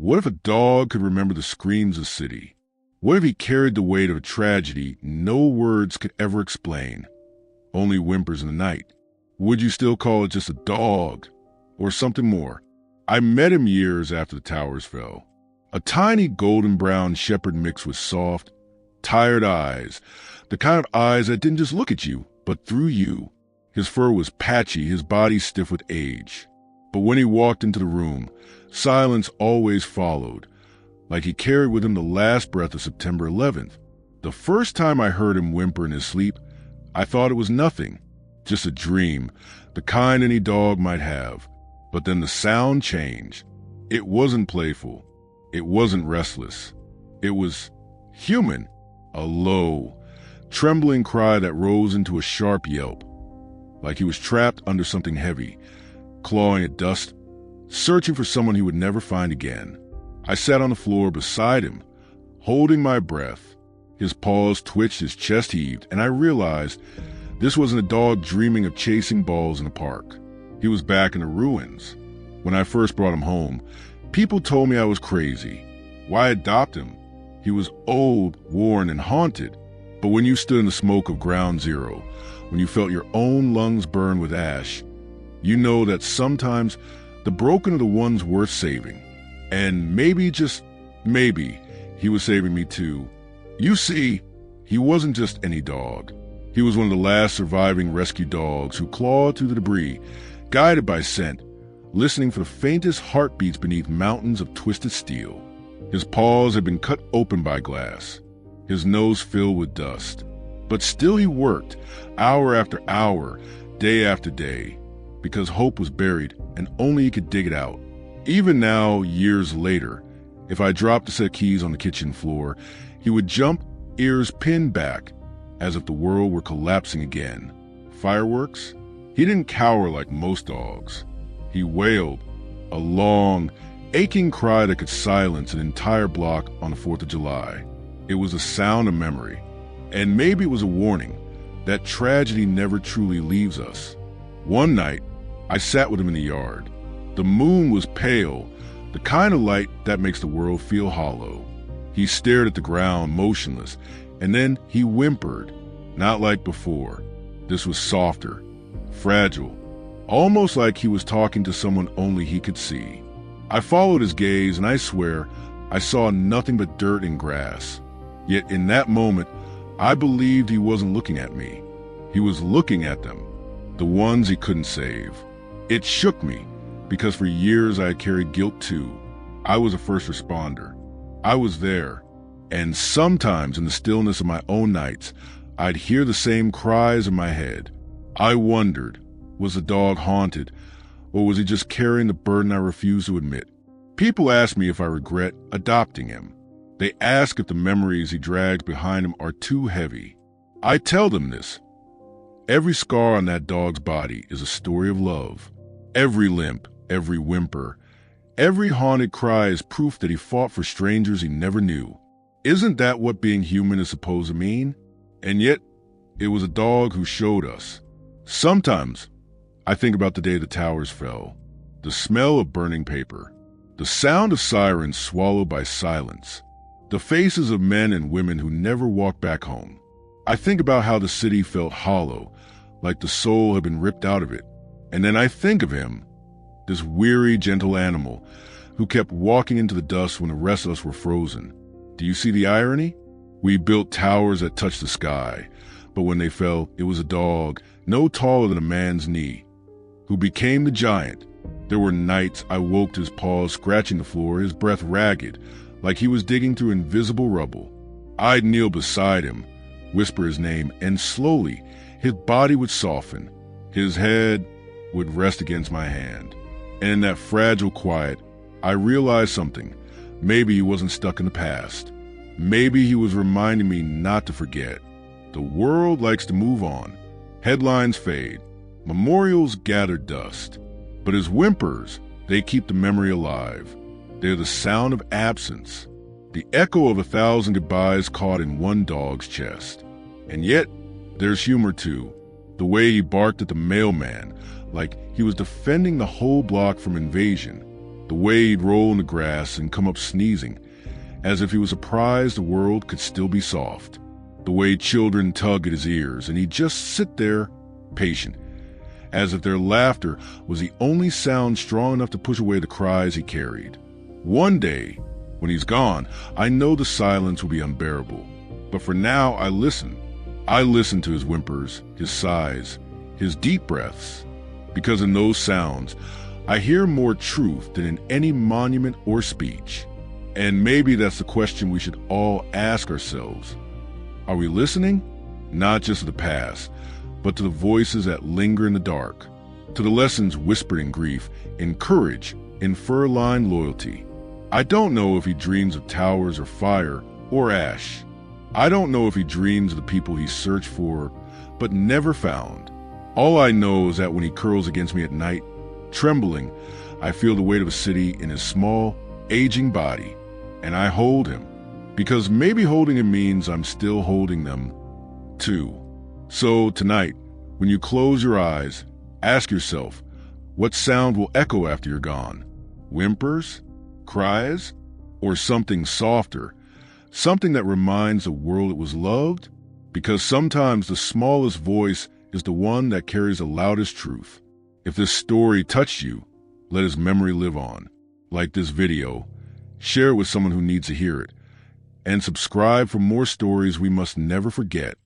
What if a dog could remember the screams of the city? What if he carried the weight of a tragedy no words could ever explain? Only whimpers in the night. Would you still call it just a dog? Or something more? I met him years after the towers fell. A tiny golden brown shepherd mix with soft, tired eyes. The kind of eyes that didn't just look at you, but through you. His fur was patchy, his body stiff with age. But when he walked into the room, silence always followed, like he carried with him the last breath of September 11th. The first time I heard him whimper in his sleep, I thought it was nothing, just a dream, the kind any dog might have. But then the sound changed. It wasn't playful. It wasn't restless. It was human, a low, trembling cry that rose into a sharp yelp, like he was trapped under something heavy, clawing at dust, searching for someone he would never find again. I sat on the floor beside him, holding my breath. His paws twitched, his chest heaved, and I realized this wasn't a dog dreaming of chasing balls in a park. He was back in the ruins. When I first brought him home, people told me I was crazy. Why adopt him? He was old, worn, and haunted. But when you stood in the smoke of ground zero, when you felt your own lungs burn with ash, you know that sometimes the broken are the ones worth saving. And maybe, just maybe, he was saving me too. You see, he wasn't just any dog. He was one of the last surviving rescue dogs who clawed through the debris, guided by scent, listening for the faintest heartbeats beneath mountains of twisted steel. His paws had been cut open by glass, his nose filled with dust. But still he worked, hour after hour, day after day, because hope was buried and only he could dig it out. Even now, years later, if I dropped a set of keys on the kitchen floor, he would jump, ears pinned back, as if the world were collapsing again. Fireworks? He didn't cower like most dogs. He wailed, a long, aching cry that could silence an entire block on the 4th of July. It was a sound of memory, and maybe it was a warning that tragedy never truly leaves us. One night, I sat with him in the yard. The moon was pale, the kind of light that makes the world feel hollow. He stared at the ground, motionless, and then he whimpered, not like before. This was softer, fragile, almost like he was talking to someone only he could see. I followed his gaze, and I swear I saw nothing but dirt and grass. Yet in that moment, I believed he wasn't looking at me. He was looking at them, the ones he couldn't save. It shook me, because for years I had carried guilt too. I was a first responder. I was there, and sometimes in the stillness of my own nights, I'd hear the same cries in my head. I wondered, was the dog haunted, or was he just carrying the burden I refused to admit? People ask me if I regret adopting him. They ask if the memories he drags behind him are too heavy. I tell them this. Every scar on that dog's body is a story of love. Every limp, every whimper, every haunted cry is proof that he fought for strangers he never knew. Isn't that what being human is supposed to mean? And yet, it was a dog who showed us. Sometimes, I think about the day the towers fell, the smell of burning paper, the sound of sirens swallowed by silence, the faces of men and women who never walked back home. I think about how the city felt hollow, like the soul had been ripped out of it. And then I think of him, this weary, gentle animal who kept walking into the dust when the rest of us were frozen. Do you see the irony? We built towers that touched the sky, but when they fell, it was a dog, no taller than a man's knee, who became the giant. There were nights I woke to his paws scratching the floor, his breath ragged, like he was digging through invisible rubble. I'd kneel beside him, whisper his name, and slowly his body would soften. His head would rest against my hand. And in that fragile quiet, I realized something. Maybe he wasn't stuck in the past. Maybe he was reminding me not to forget. The world likes to move on. Headlines fade. Memorials gather dust. But his whimpers, they keep the memory alive. They're the sound of absence, the echo of 1,000 goodbyes caught in one dog's chest. And yet, there's humor too. The way he barked at the mailman, like he was defending the whole block from invasion. The way he'd roll in the grass and come up sneezing, as if he was surprised the world could still be soft. The way children tug at his ears and he'd just sit there, patient, as if their laughter was the only sound strong enough to push away the cries he carried. One day, when he's gone, I know the silence will be unbearable. But for now, I listen. I listen to his whimpers, his sighs, his deep breaths, because in those sounds, I hear more truth than in any monument or speech. And maybe that's the question we should all ask ourselves. Are we listening? Not just to the past, but to the voices that linger in the dark, to the lessons whispered in grief, in courage, in fur-lined loyalty. I don't know if he dreams of towers or fire or ash. I don't know if he dreams of the people he searched for, but never found. All I know is that when he curls against me at night, trembling, I feel the weight of a city in his small, aging body, and I hold him, because maybe holding him means I'm still holding them, too. So tonight, when you close your eyes, ask yourself, what sound will echo after you're gone? Whimpers? Cries? Or something softer? Something that reminds the world it was loved? Because sometimes the smallest voice is the one that carries the loudest truth. If this story touched you, let his memory live on. Like this video, share it with someone who needs to hear it, and subscribe for more stories we must never forget.